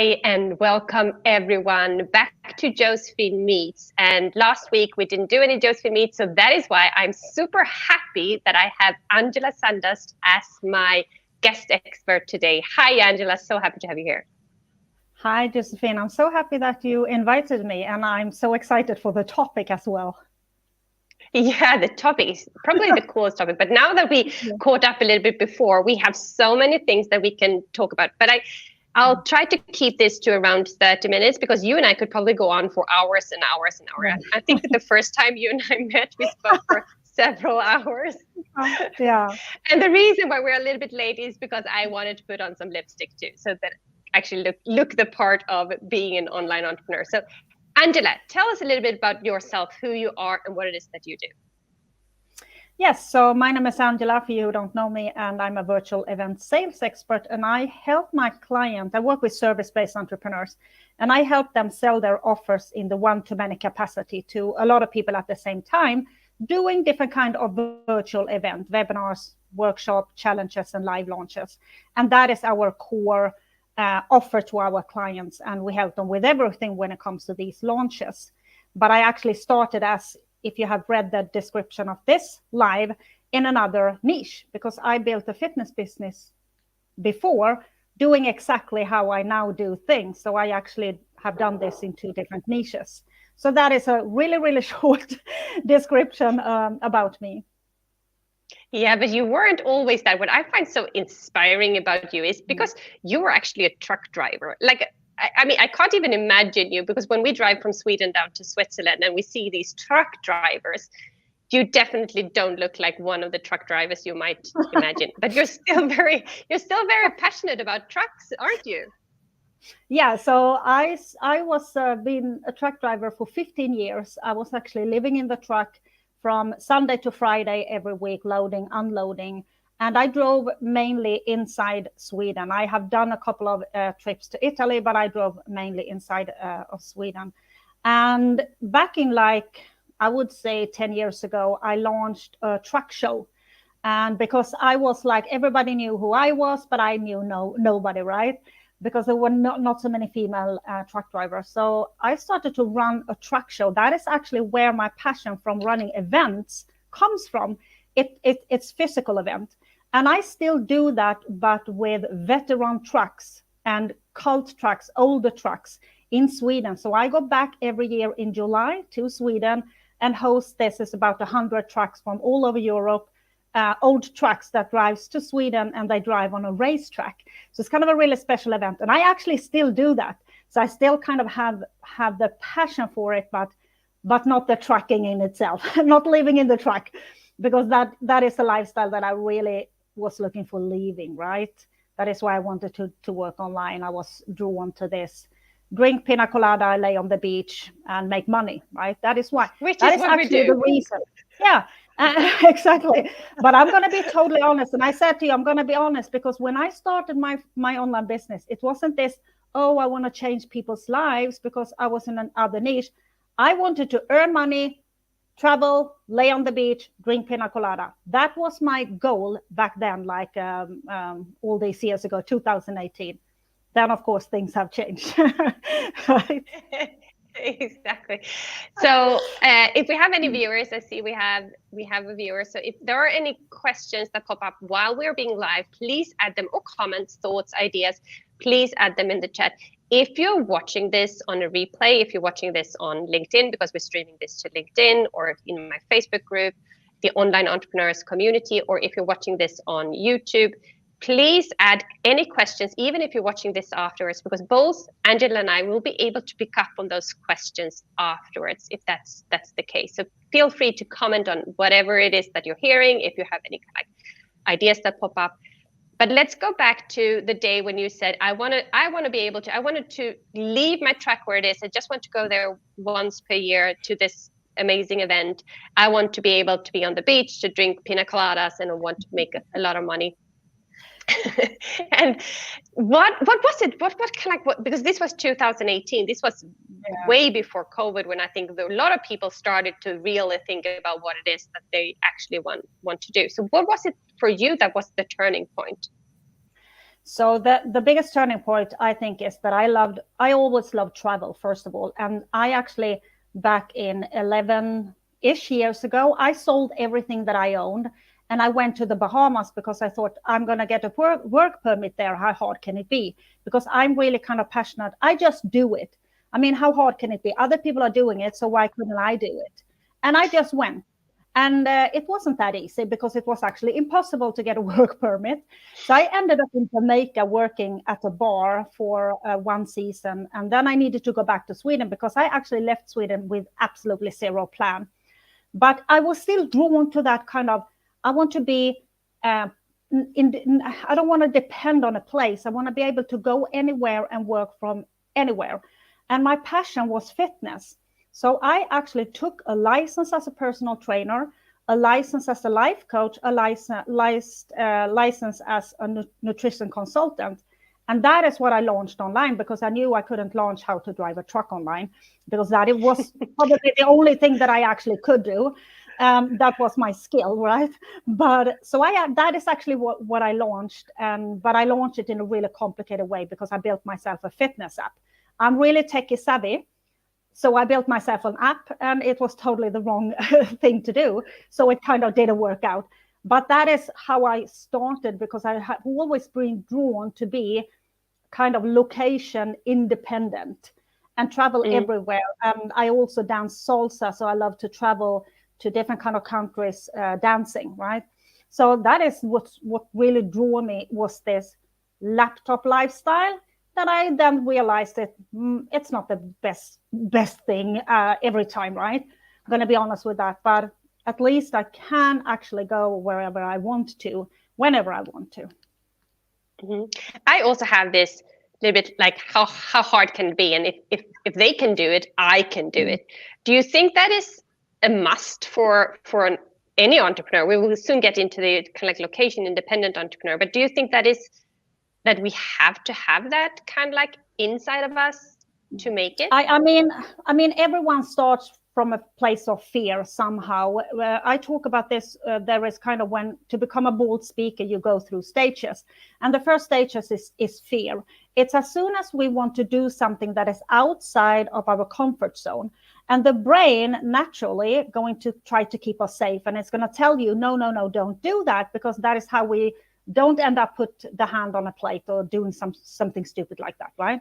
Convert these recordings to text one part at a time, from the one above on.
Hi, and welcome everyone back to Josefine Meets. And last week we didn't do any Josefine Meets, so that is why I'm super happy that I have Angela Sundust as my guest expert today. Hi, Angela, so happy to have you here. Hi, Josephine. I'm so happy that you invited me, and I'm so excited for the topic as well. Yeah, the topic is probably the coolest topic. But now that we caught up a little bit before, we have so many things that we can talk about. But I'll try to keep this to around 30 minutes because you and I could probably go on for hours and hours and hours. Right. I think that the first time you and I met, we spoke for several hours. Yeah. And the reason why we're a little bit late is because I wanted to put on some lipstick too, so that actually look the part of being an online entrepreneur. So Angela, tell us a little bit about yourself, who you are and what it is that you do. Yes, so my name is Angela, for you who don't know me, and I'm a virtual event sales expert, and I help my client. I work with service-based entrepreneurs, and I help them sell their offers in the one-to-many capacity to a lot of people at the same time, doing different kind of virtual event, webinars, workshop, challenges, and live launches. And that is our core offer to our clients, and we help them with everything when it comes to these launches. But I actually started, as if you have read the description of this live, in another niche, because I built a fitness business before doing exactly how I now do things. So I actually have done this in two different niches. So that is a really, really short description about me. Yeah, but you weren't always that. What I find so inspiring about you is because you were actually a truck driver. Like, I mean, I can't even imagine you, because when we drive from Sweden down to Switzerland and we see these truck drivers, you definitely don't look like one of the truck drivers you might imagine. But you're still very passionate about trucks, aren't you? Yeah, so I was been a truck driver for 15 years. I was actually living in the truck from Sunday to Friday every week, loading, unloading. And I drove mainly inside Sweden. I have done a couple of trips to Italy, but I drove mainly inside of Sweden. And back in, like, I would say 10 years ago, I launched a truck show. And because I was like, everybody knew who I was, but I knew nobody, right? Because there were not so many female truck drivers. So I started to run a truck show. That is actually where my passion from running events comes from. It's physical event. And I still do that, but with veteran trucks and cult trucks, older trucks in Sweden. So I go back every year in July to Sweden and host this. It's about 100 trucks from all over Europe. Old trucks that drives to Sweden, and they drive on a racetrack. So it's kind of a really special event. And I actually still do that. So I still kind of have the passion for it, but not the trucking in itself, not living in the truck, because that is a lifestyle that I really was looking for leaving, right? That is why I wanted to work online. I was drawn to this. Drink pina colada, lay on the beach, and make money, right? That is why. That is actually the reason. Yeah. Exactly. But I'm going to be totally honest. And I said to you, I'm going to be honest, because when I started my online business, it wasn't this, oh, I want to change people's lives, because I was in another niche. I wanted to earn money, travel, lay on the beach, drink pina colada. That was my goal back then, like all these years ago, 2018. Then, of course, things have changed. Right? Exactly. So if we have any viewers, I see we have a viewer. So if there are any questions that pop up while we're being live, please add them, or comments, thoughts, ideas, please add them in the chat. If you're watching this on a replay, if you're watching this on LinkedIn, because we're streaming this to LinkedIn, or in my Facebook group, the Online Entrepreneurs Community, or if you're watching this on YouTube, please add any questions, even if you're watching this afterwards, because both Angela and I will be able to pick up on those questions afterwards, if that's the case. So feel free to comment on whatever it is that you're hearing, if you have any ideas that pop up. But let's go back to the day when you said, I wanted to leave my track where it is. I just want to go there once per year to this amazing event. I want to be able to be on the beach, to drink pina coladas, and I want to make a lot of money. And what was it? Because this was 2018. This was way before COVID, when I think a lot of people started to really think about what it is that they actually want to do. So what was it for you that was the turning point? So the biggest turning point, I think, is that I always loved travel, first of all. And I actually, back in 11-ish years ago, I sold everything that I owned. And I went to the Bahamas because I thought I'm going to get a work permit there. How hard can it be? Because I'm really kind of passionate. I just do it. I mean, how hard can it be? Other people are doing it, so why couldn't I do it? And I just went. And it wasn't that easy because it was actually impossible to get a work permit. So I ended up in Jamaica working at a bar for one season. And then I needed to go back to Sweden because I actually left Sweden with absolutely zero plan. But I was still drawn to that kind of, I want to be, I don't want to depend on a place. I want to be able to go anywhere and work from anywhere. And my passion was fitness. So I actually took a license as a personal trainer, a license as a life coach, a license as a nutrition consultant. And that is what I launched online because I knew I couldn't launch how to drive a truck online because that it was probably the only thing that I actually could do. That was my skill, right? But so that is actually what I launched. But I launched it in a really complicated way because I built myself a fitness app. I'm really techie savvy. So I built myself an app and it was totally the wrong thing to do. So it kind of didn't work out. But that is how I started because I have always been drawn to be kind of location independent and travel everywhere. And I also dance salsa. So I love to travel to different kind of countries dancing, right? So that is what really drew me was this laptop lifestyle. That I then realized that it's not the best thing every time, right? I'm going to be honest with that, but at least I can actually go wherever I want to, whenever I want to. Mm-hmm. I also have this little bit like how hard can it be, and if they can do it, I can do it. Do you think that is a must for any entrepreneur? We will soon get into the kind of like location independent entrepreneur, but do you think that we have to have that kind of like inside of us to make it? I mean, everyone starts from a place of fear somehow. I talk about this. There is kind of when to become a bold speaker, you go through stages, and the first stages is fear. It's as soon as we want to do something that is outside of our comfort zone, and the brain naturally going to try to keep us safe, and it's going to tell you, no, don't do that, because that is how we don't end up put the hand on a plate or doing something stupid like that, right?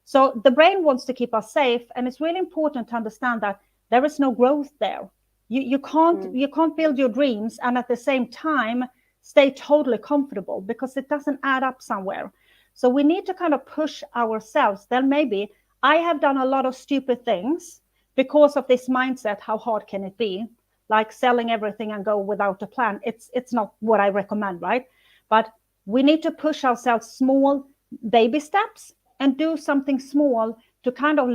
So the brain wants to keep us safe, and it's really important to understand that there is no growth there. You can't build your dreams and at the same time stay totally comfortable because it doesn't add up somewhere. So we need to kind of push ourselves. Then maybe I have done a lot of stupid things because of this mindset. How hard can it be? Like selling everything and go without a plan. It's not what I recommend, right? But we need to push ourselves small baby steps and do something small to kind of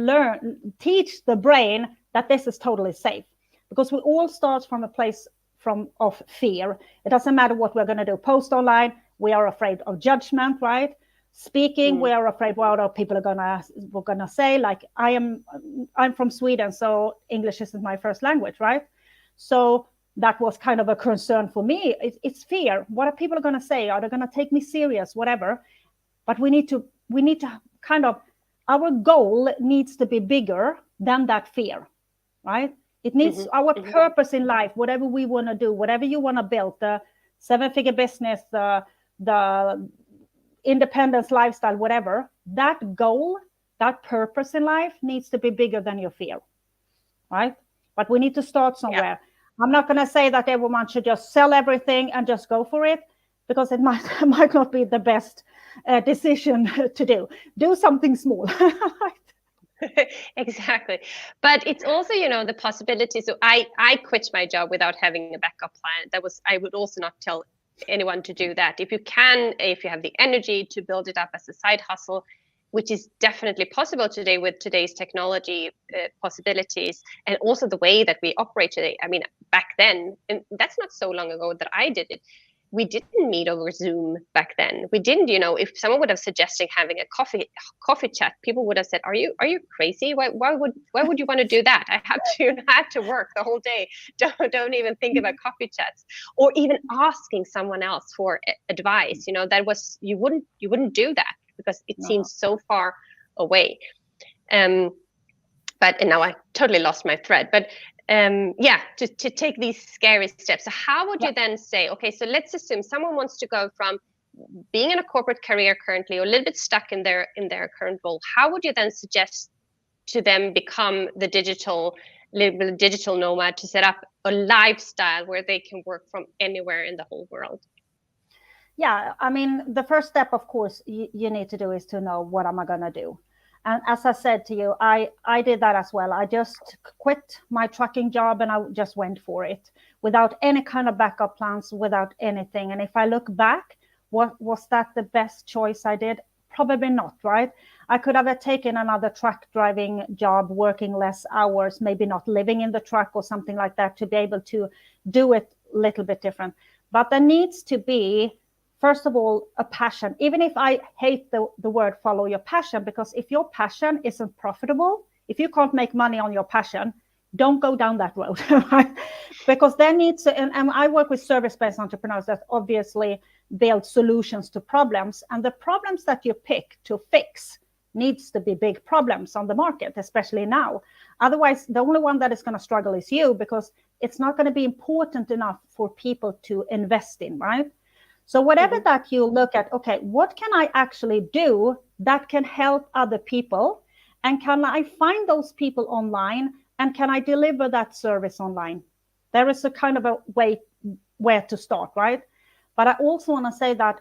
teach the brain that this is totally safe. Because we all start from a place of fear. It doesn't matter what we're going to do. Post online, we are afraid of judgment, right? Speaking, we are afraid what other people are gonna say. Like I'm from Sweden, so English isn't my first language, right? So that was kind of a concern for me. It's fear. What are people going to say? Are they going to take me serious? Whatever. But we need to kind of, our goal needs to be bigger than that fear, right? It needs our purpose in life, whatever we want to do, whatever you want to build, the 7-figure business, the independence lifestyle, whatever, that goal, that purpose in life needs to be bigger than your fear, right? But we need to start somewhere. Yeah. I'm not going to say that everyone should just sell everything and just go for it, because it might not be the best decision to do. Do something small. Exactly. But it's also, the possibility. So I quit my job without having a backup plan. I would also not tell anyone to do that. If you have the energy to build it up as a side hustle, which is definitely possible today with today's technology possibilities, and also the way that we operate today. I mean, back then, and that's not so long ago that I did it, we didn't meet over Zoom back then. We didn't, if someone would have suggested having a coffee chat, people would have said, are you crazy? Why would you want to do that? I have to work the whole day. Don't even think about coffee chats, or even asking someone else for advice. That was, you wouldn't do that because it seems so far away. But now I totally lost my thread. But to take these scary steps. So how would you then say, okay, so let's assume someone wants to go from being in a corporate career currently, or a little bit stuck in their current role. How would you then suggest to them become the digital nomad, to set up a lifestyle where they can work from anywhere in the whole world? Yeah, I mean, the first step, of course, you need to do is to know, what am I going to do? And as I said to you, I did that as well. I just quit my trucking job and I just went for it without any kind of backup plans, without anything. And if I look back, was that the best choice I did? Probably not, right? I could have taken another truck driving job, working less hours, maybe not living in the truck or something like that, to be able to do it a little bit different. But there needs to be, first of all, a passion. Even if I hate the word follow your passion, because if your passion isn't profitable, if you can't make money on your passion, don't go down that road. Right? Because there needs to, and I work with service-based entrepreneurs that obviously build solutions to problems. And the problems that you pick to fix needs to be big problems on the market, especially now. Otherwise, the only one that is going to struggle is you, because it's not going to be important enough for people to invest in, right? So whatever that you look at, okay, what can I actually do that can help other people? And can I find those people online? And can I deliver that service online? There is a kind of a way where to start, right? But I also want to say that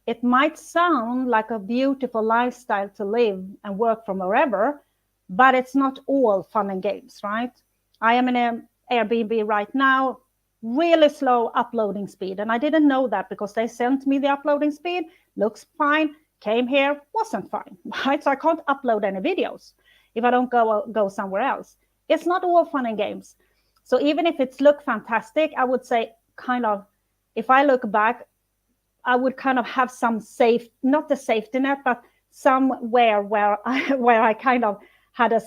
it might sound like a beautiful lifestyle to live and work from wherever, but it's not all fun and games, right? I am in an Airbnb right now, really slow uploading speed. And I didn't know that, because they sent me the uploading speed, looks fine, came here, wasn't fine, right? So I can't upload any videos if I don't go somewhere else. It's not all fun and games. So even if it's look fantastic, I would say kind of, if I look back, I would kind of have some safe, not the safety net, but somewhere where I kind of had a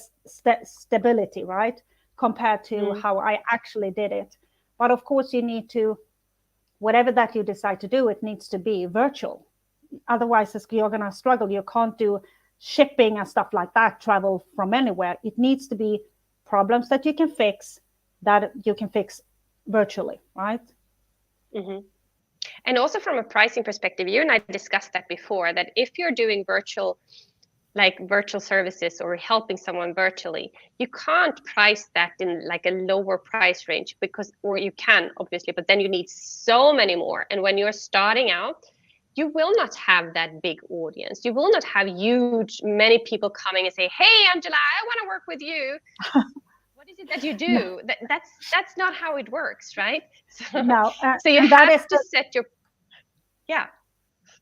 stability, right? Compared to how I actually did it. But of course, you need to, whatever that you decide to do, it needs to be virtual. Otherwise, you're going to struggle. You can't do shipping and stuff like that, travel from anywhere. It needs to be problems that you can fix virtually, right? Mm-hmm. And also from a pricing perspective, you and I discussed that before, that if you're doing virtual services or helping someone virtually, you can't price that in like a lower price range, or you can obviously, but then you need so many more. And when you're starting out, you will not have that big audience. You will not have many people coming and say, hey, Angela, I want to work with you. What is it that you do? No. That's not how it works, right? So, no, so you have to set your,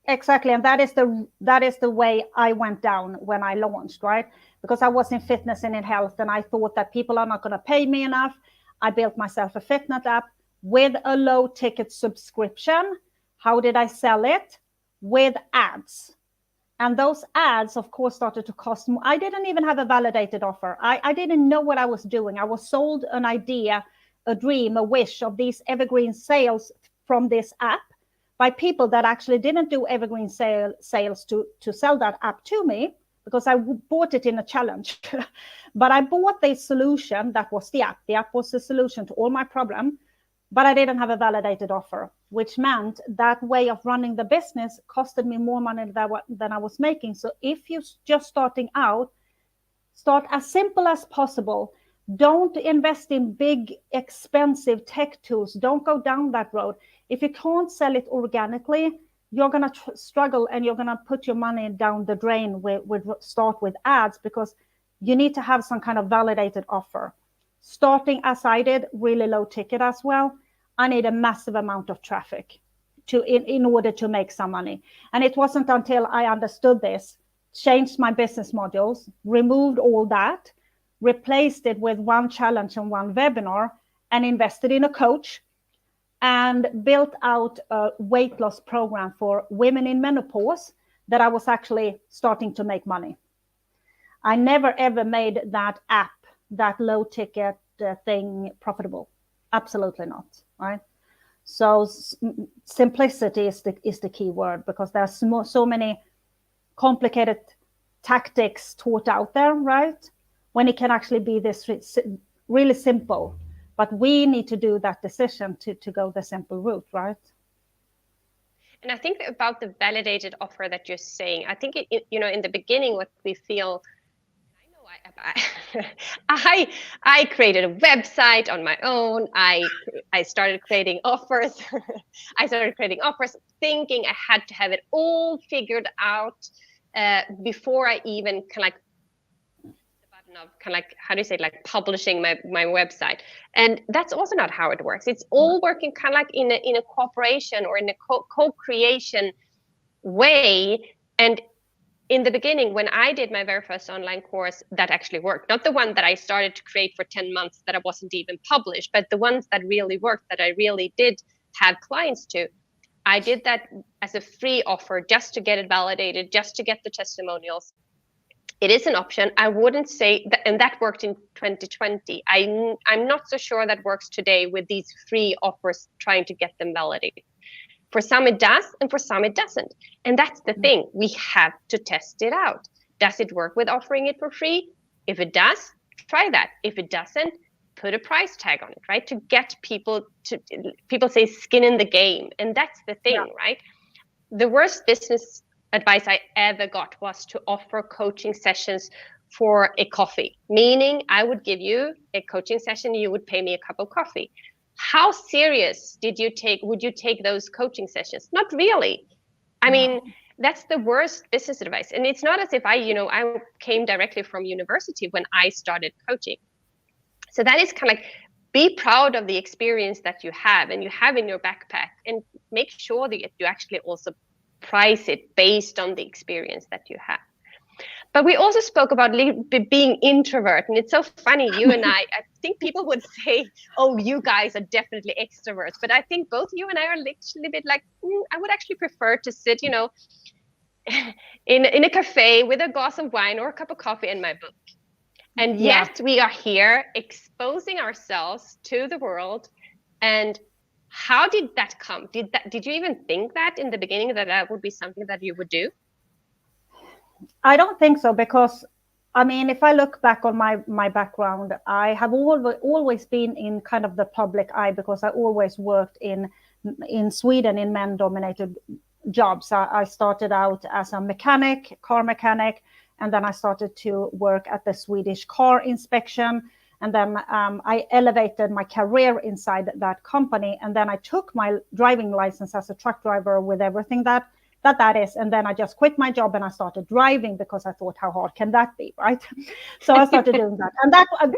Exactly. And that is the way I went down when I launched, right? Because I was in fitness and in health, and I thought that people are not going to pay me enough. I built myself a fitness app with a low ticket subscription. How did I sell it? With ads. And those ads, of course, started to cost more. I didn't even have a validated offer. I didn't know what I was doing. I was sold an idea, a dream, a wish of these evergreen sales from this app by people that actually didn't do evergreen sales to sell that app to me, because I bought it in a challenge. But I bought the solution that was the app. The app was the solution to all my problem, but I didn't have a validated offer, which meant that way of running the business costed me more money than I was making. So if you're just starting out, start as simple as possible. Don't invest in big, expensive tech tools. Don't go down that road. If you can't sell it organically, you're going to struggle, and you're going to put your money down the drain start with ads, because you need to have some kind of validated offer. Starting as I did, really low ticket as well, I need a massive amount of traffic in order to make some money. And it wasn't until I understood this, changed my business modules, removed all that, replaced it with one challenge and one webinar, and invested in a coach, and built out a weight loss program for women in menopause that I was actually starting to make money. I never ever made that app, that low ticket thing profitable. Absolutely not, right? So simplicity is the key word, because there's so many complicated tactics taught out there, right? When it can actually be this really simple. But we need to do that decision to go the simple route, right? And I think about the validated offer that you're saying, I think in the beginning, what we feel, I created a website on my own. I started creating offers. I started creating offers, thinking I had to have it all figured out before I even how do you say, like publishing my website. And that's also not how it works. It's all working kind of like in a cooperation or in a co-creation way. And in the beginning, when I did my very first online course, that actually worked. Not the one that I started to create for 10 months that I wasn't even published, but the ones that really worked, that I really did have clients to. I did that as a free offer just to get it validated, just to get the testimonials. It is an option. I wouldn't say that, and that worked in 2020. I'm not so sure that works today with these free offers, trying to get them validated. For some it does, and for some it doesn't. And that's the thing. We have to test it out. Does it work with offering it for free? If it does, try that. If it doesn't, put a price tag on it, right? To get people say skin in the game. And that's the thing, right? The worst business advice I ever got was to offer coaching sessions for a coffee, meaning I would give you a coaching session, you would pay me a cup of coffee. How serious would you take those coaching sessions? Not really. I mean, that's the worst business advice. And it's not as if I came directly from university when I started coaching. So that is kind of like, be proud of the experience that you have and you have in your backpack, and make sure that you actually also price it based on the experience that you have. But we also spoke about being introvert, and it's so funny, you and I think people would say, oh, you guys are definitely extroverts, but I think both you and I are literally a bit like, I would actually prefer to sit, in a cafe with a glass of wine or a cup of coffee and my book. And yet we are here exposing ourselves to the world. And how did that come? Did you even think that in the beginning that would be something that you would do? I don't think so, because if I look back on my background, I have always been in kind of the public eye, because I always worked in Sweden in men-dominated jobs. I started out as a car mechanic, and then I started to work at the Swedish car inspection. And then I elevated my career inside that company. And then I took my driving license as a truck driver with everything that is. And then I just quit my job and I started driving, because I thought, how hard can that be, right? So I started doing that. And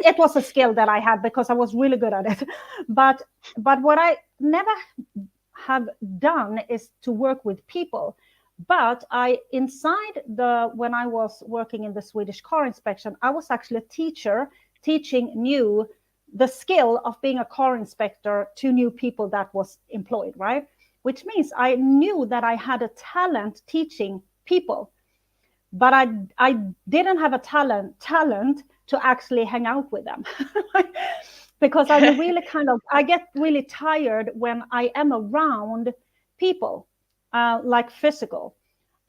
it was a skill that I had, because I was really good at it. But what I never have done is to work with people. But when I was working in the Swedish car inspection, I was actually a teacher teaching the skill of being a car inspector to new people that was employed, right? Which means I knew that I had a talent teaching people, but I didn't have a talent to actually hang out with them. Because I'm really I get really tired when I am around people, like physical.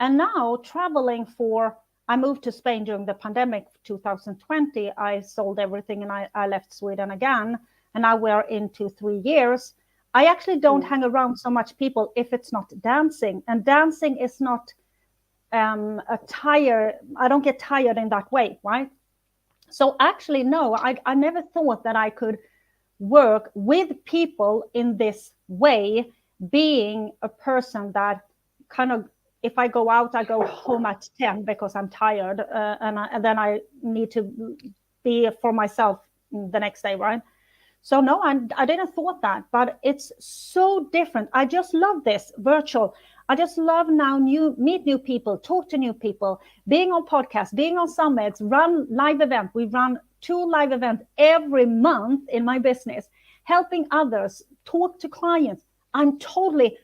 And now traveling I moved to Spain during the pandemic 2020. I sold everything and I left Sweden again. And now we're into 3 years. I actually don't hang around so much people if it's not dancing. And dancing is not I don't get tired in that way, right? So actually, no, I never thought that I could work with people in this way, being a person that kind of, if I go out, I go home at 10 because I'm tired, and then I need to be for myself the next day, right? So no, I didn't thought that, but it's so different. I just love this virtual. I just love now meet new people, talk to new people, being on podcasts, being on summits, run live events. We run 2 live events every month in my business, helping others, talk to clients. I'm totally,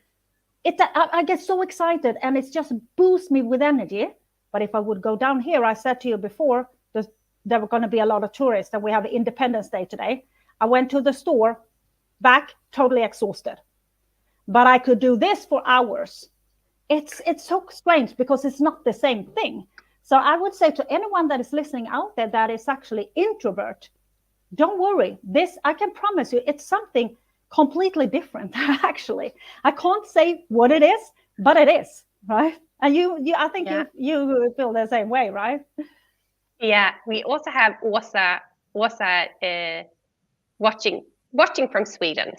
I get so excited and it just boosts me with energy. But if I would go down here, I said to you before, there were going to be a lot of tourists and we have Independence Day today. I went to the store, back, totally exhausted. But I could do this for hours. It's so strange because it's not the same thing. So I would say to anyone that is listening out there that is actually introvert, don't worry. This, I can promise you, it's something completely different, actually. I can't say what it is, but it is, right? And I think you feel the same way, right? Yeah, we also have Åsa watching from Sweden.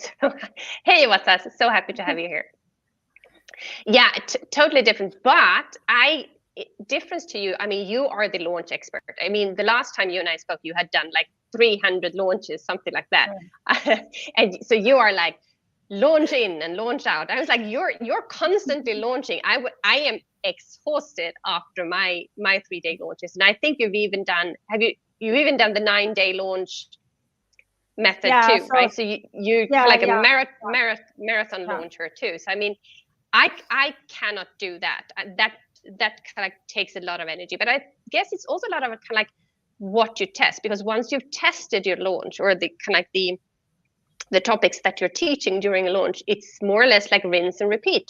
Hey, Åsa, so happy to have you here. Yeah, totally different. But difference to you, I mean, you are the launch expert. I mean, the last time you and I spoke, you had done like 300 launches, something like that. And so you are like launch in and launch out. I was like, you're constantly launching. I am exhausted after my 3-day launches. And I think you've even done the 9-day launch method too, so, right? So you're like a marathon launcher too. So I mean, I cannot do that. That kind of takes a lot of energy. But I guess it's also a lot of kind of like what you test, because once you've tested your launch or the kind of like the topics that you're teaching during a launch, it's more or less like rinse and repeat.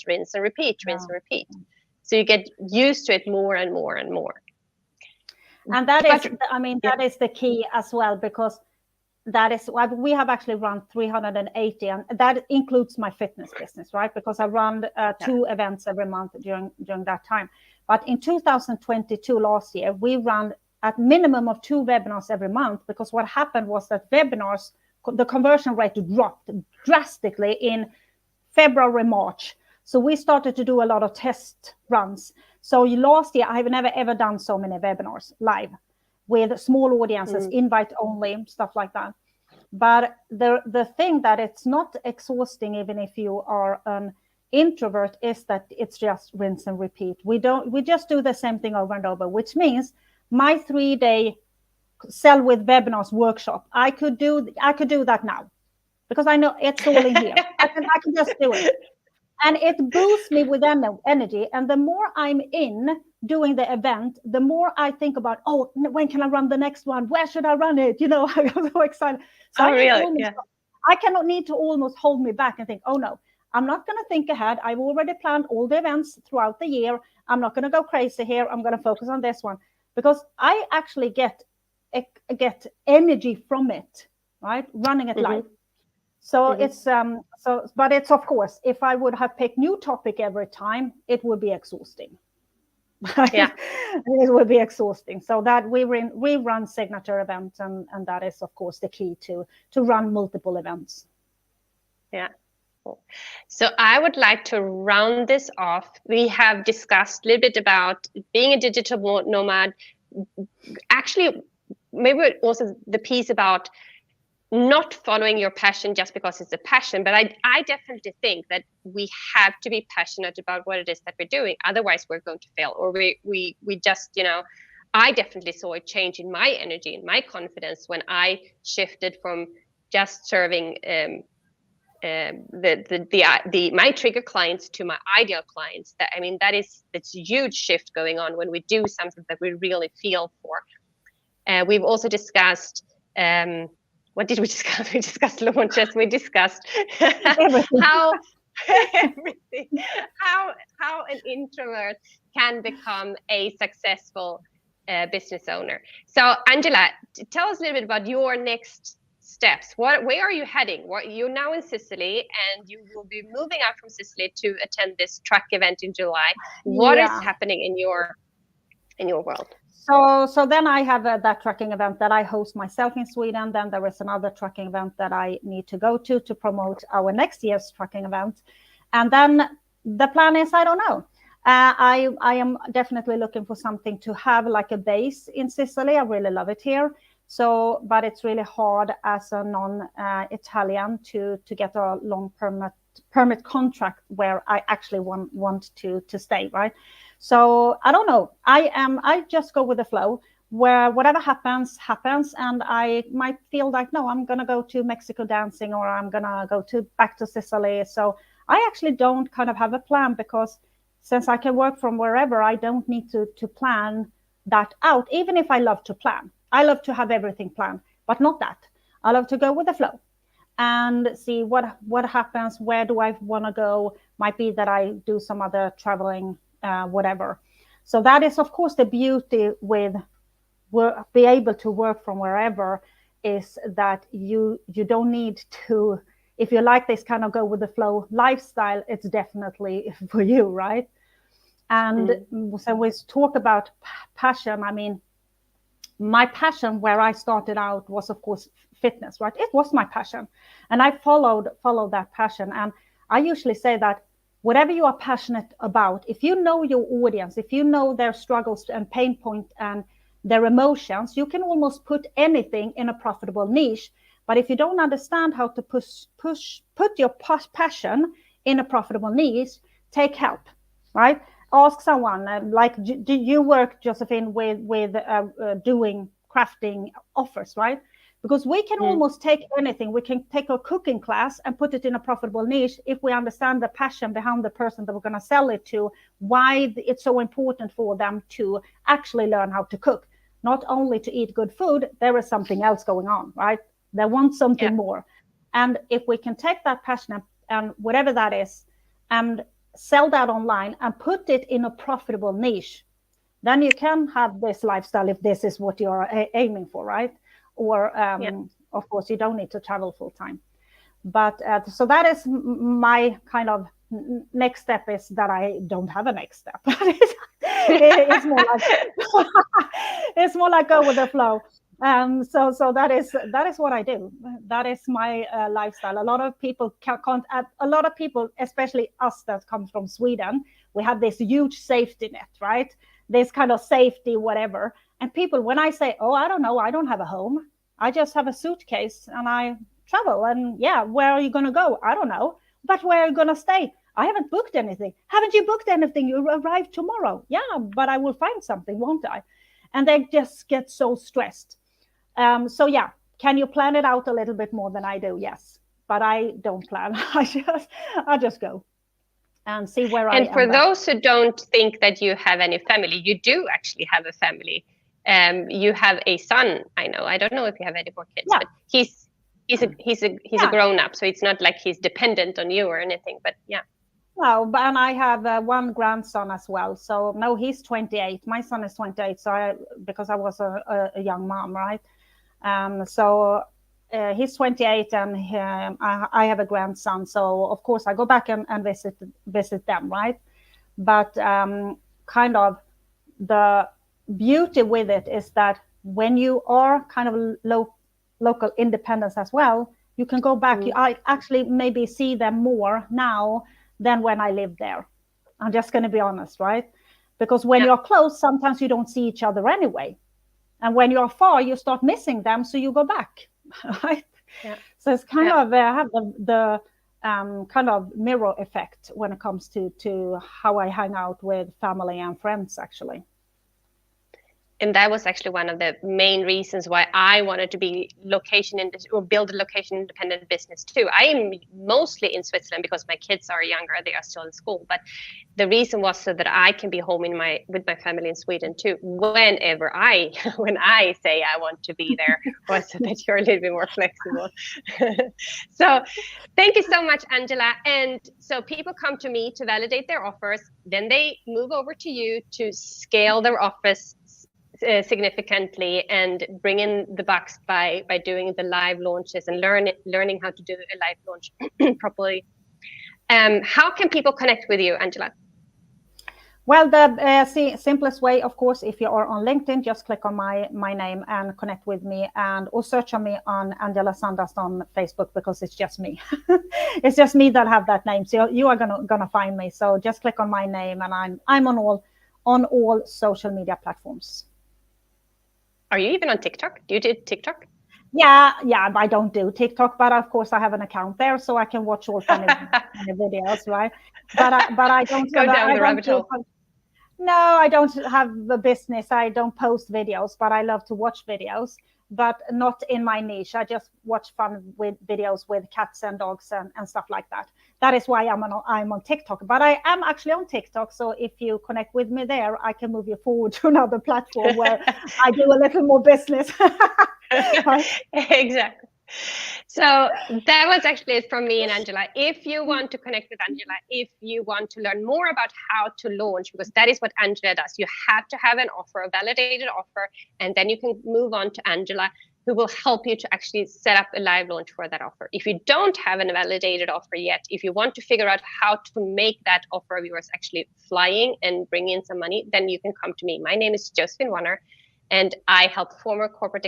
So you get used to it more and more and more. And that is the key as well, because that is why we have actually run 380, and that includes my fitness business, right? Because I run 2 events every month during that time. But in 2022, last year, we ran at minimum of 2 webinars every month, because what happened was that webinars, the conversion rate dropped drastically in February, March. So we started to do a lot of test runs. So last year, I've never ever done so many webinars live with small audiences, invite only, stuff like that. But the thing that it's not exhausting, even if you are an introvert, is that it's just rinse and repeat. We just do the same thing over and over, which means my 3-day Sell with Webinars workshop, I could do that now, because I know it's all in here. I can just do it. And it boosts me with energy. And the more I'm in doing the event, the more I think about, oh, when can I run the next one? Where should I run it? You know, I'm so excited. So I cannot need to almost hold me back and think, oh no, I'm not going to think ahead. I've already planned all the events throughout the year. I'm not going to go crazy here. I'm going to focus on this one, because I actually get energy from it, right? Running it live. So it's but it's, of course, if I would have picked new topic every time, it would be exhausting. Yeah, it would be exhausting. So that we run signature events, and that is, of course, the key to run multiple events. Yeah. Cool. So I would like to round this off. We have discussed a little bit about being a digital nomad. Actually, maybe also the piece about not following your passion just because it's a passion, but I definitely think that we have to be passionate about what it is that we're doing. Otherwise, we're going to fail, or we just, you know, I definitely saw a change in my energy, in my confidence, when I shifted from just serving my trigger clients to my ideal clients. That, I mean, it's a huge shift going on when we do something that we really feel for. We've also discussed. What did we discuss? We discussed launches. We discussed how an introvert can become a successful business owner. So, Angela, tell us a little bit about your next steps. Where are you heading? You're now in Sicily, and you will be moving out from Sicily to attend this truck event in July. What is happening in your world? So then I have that trucking event that I host myself in Sweden. Then there is another trucking event that I need to go to promote our next year's trucking event. And then the plan is, I don't know. I am definitely looking for something to have like a base in Sicily. I really love it here. So, but it's really hard as a non-Italian to get a long permit contract where I actually want to stay, right? So I don't know. I just go with the flow, where whatever happens, and I might feel like, no, I'm gonna go to Mexico dancing, or I'm gonna go back to Sicily. So I actually don't kind of have a plan, because since I can work from wherever, I don't need to plan that out. Even if I love to plan, I love to have everything planned, but not that. I love to go with the flow and see what happens. Where do I want to go? Might be that I do some other traveling, whatever. So that is, of course, the beauty with be able to work from wherever, is that you don't need to, if you like this kind of go with the flow lifestyle, it's definitely for you, right? And so we talk about passion. I mean, my passion where I started out was, of course, fitness, right? It was my passion, and I followed that passion. And I usually say that whatever you are passionate about, if you know your audience, if you know their struggles and pain point and their emotions, you can almost put anything in a profitable niche. But if you don't understand how to put your passion in a profitable niche, take help, right? Ask someone, like, do you work, Josefine, with doing crafting offers, right? Because we can almost take anything. We can take a cooking class and put it in a profitable niche if we understand the passion behind the person that we're going to sell it to, why it's so important for them to actually learn how to cook. Not only to eat good food, there is something else going on, right? They want something more. And if we can take that passion and whatever that is, and sell that online and put it in a profitable niche, then you can have this lifestyle if this is what you're aiming for, right? Or of course, you don't need to travel full time. But so that is my kind of next step, is that I don't have a next step. It's more like it's more like go with the flow. So that is what I do. That is my lifestyle. A lot of people can't. A lot of people, especially us that come from Sweden, we have this huge safety net, right? This kind of safety, whatever. And people, when I say, "Oh, I don't know, I don't have a home. I just have a suitcase and I travel." And yeah, where are you going to go? I don't know. But where are you going to stay? I haven't booked anything. Haven't you booked anything? You arrive tomorrow. Yeah, but I will find something, won't I? And they just get so stressed. So yeah, can you plan it out a little bit more than I do? Yes, but I don't plan. I just go and see where I am. And for those who don't think that you have any family, you do actually have a family. You have a son. I know. I don't know if you have any more kids, but he's a grown up, so it's not like he's dependent on you or anything. But yeah. No, but and I have one grandson as well. So no, he's 28. My son is 28. So because I was a young mom, right? So he's 28, and I have a grandson. So of course I go back and visit them, right? But kind of the beauty with it is that when you are kind of local independence as well, you can go back. I actually maybe see them more now than when I lived there. I'm just going to be honest, right? Because when you're close, sometimes you don't see each other anyway. And when you're far, you start missing them, so you go back, right? Yeah. So it's kind of have the kind of mirror effect when it comes to how I hang out with family and friends, actually. And that was actually one of the main reasons why I wanted to be build a location independent business too. I am mostly in Switzerland because my kids are younger; they are still in school. But the reason was so that I can be home with my family in Sweden too, whenever when I say I want to be there, or so that you're a little bit more flexible. So, thank you so much, Angela. And so people come to me to validate their offers, then they move over to you to scale their office significantly and bring in the bucks by doing the live launches and learning how to do a live launch properly. How can people connect with you, Angela? Well, the simplest way, of course, if you are on LinkedIn, just click on my name and connect with me, or search on me on Angela Sundust on Facebook, because it's just me. It's just me that have that name, so you are gonna find me. So just click on my name, and I'm on all social media platforms. Are you even on TikTok? Do you do TikTok? Yeah, I don't do TikTok, but of course I have an account there, so I can watch all funny videos, right? But I don't go down the rabbit hole. No, I don't have a business. I don't post videos, but I love to watch videos. but not in my niche. I just watch fun with videos with cats and dogs and stuff like that. That is why I'm on TikTok. But I am actually on TikTok. So if you connect with me there, I can move you forward to another platform where I do a little more business. Exactly. So that was actually it from me and Angela. If you want to connect with Angela, if you want to learn more about how to launch, because that is what Angela does, you have to have an offer, a validated offer, and then you can move on to Angela, who will help you to actually set up a live launch for that offer. If you don't have a validated offer yet, if you want to figure out how to make that offer of yours actually flying and bring in some money, then you can come to me. My name is Josefine Meets, and I help former corporate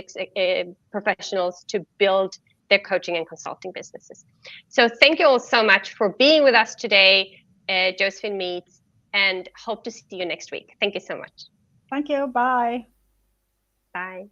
professionals to build their coaching and consulting businesses. So thank you all so much for being with us today, Josefine Meets, and hope to see you next week. Thank you so much. Thank you. Bye. Bye.